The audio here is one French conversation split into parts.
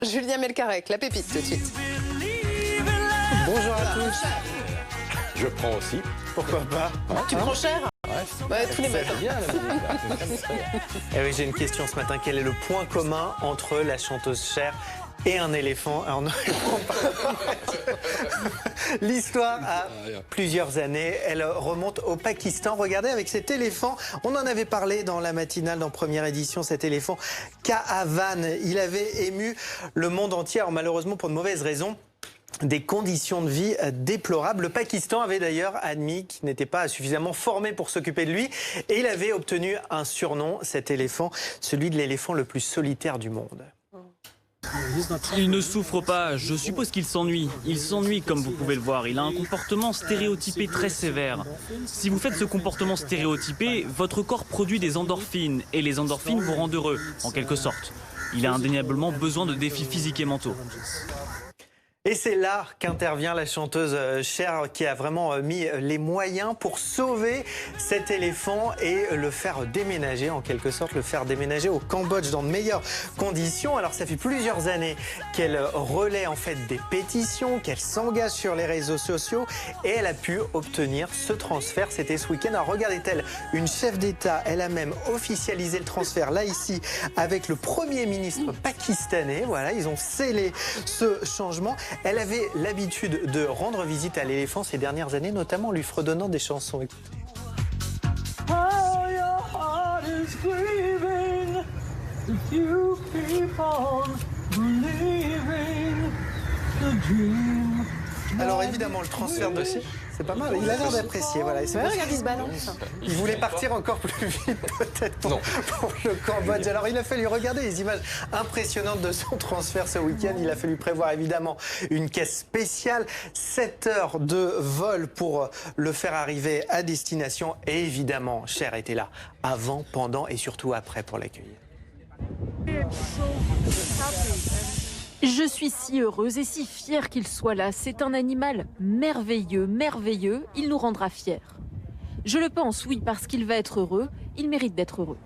Julien Melcarec, la pépite tout de suite. Bonjour à tous. Je prends aussi. Pourquoi pas? Tu prends cher? Ouais, tous les matins. Bien, Eh oui, j'ai une question ce matin. Quel est le point commun entre la chanteuse Cher et un éléphant? Alors, non, l'histoire a plusieurs années. Elle remonte au Pakistan. Regardez avec cet éléphant. On en avait parlé dans la matinale, dans première édition, cet éléphant Kaavan. Il avait ému le monde entier. Alors, malheureusement, pour de mauvaises raisons. Des conditions de vie déplorables. Le Pakistan avait d'ailleurs admis qu'il n'était pas suffisamment formé pour s'occuper de lui et il avait obtenu un surnom, cet éléphant, celui de l'éléphant le plus solitaire du monde. Il ne souffre pas, je suppose qu'il s'ennuie. Il s'ennuie comme vous pouvez le voir, il a un comportement stéréotypé très sévère. Si vous faites ce comportement stéréotypé, votre corps produit des endorphines et les endorphines vous rendent heureux, en quelque sorte. Il a indéniablement besoin de défis physiques et mentaux. Et c'est là qu'intervient la chanteuse Cher qui a vraiment mis les moyens pour sauver cet éléphant et le faire déménager, en quelque sorte, le faire déménager au Cambodge dans de meilleures conditions. Alors ça fait plusieurs années qu'elle relaie en fait des pétitions, qu'elle s'engage sur les réseaux sociaux et elle a pu obtenir ce transfert. C'était ce week-end. Alors regardez-t-elle, une chef d'État, elle a même officialisé le transfert là ici avec le Premier ministre pakistanais. Voilà, ils ont scellé ce changement. Elle avait l'habitude de rendre visite à l'éléphant ces dernières années, notamment en lui fredonnant des chansons. Écoutez. Oh, your heart is grieving if you keep on believing the dream. Alors évidemment, le transfert de c'est pas mal. Il a l'air d'apprécier. Voilà. Ouais, regarde, il se balance. Il voulait partir encore plus vite peut-être pour le Cambodge. Alors il a fallu regarder les images impressionnantes de son transfert ce week-end. Il a fallu prévoir évidemment une caisse spéciale, 7 heures de vol pour le faire arriver à destination. Et évidemment, Cher était là avant, pendant et surtout après pour l'accueillir. Je suis si heureuse et si fière qu'il soit là. C'est un animal merveilleux, merveilleux. Il nous rendra fiers. Je le pense, oui, parce qu'il va être heureux. Il mérite d'être heureux.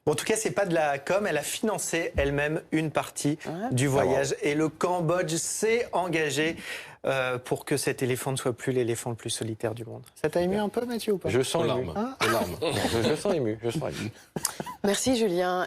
Bon, en tout cas, c'est pas de la com. Elle a financé elle-même une partie du voyage. Et le Cambodge s'est engagé pour que cet éléphant ne soit plus l'éléphant le plus solitaire du monde. Ça t'a ému un peu, Mathieu, ou pas? Je sens larmes. Ah. Les larmes. Non, je sens ému. Je sens ému. Merci Julien.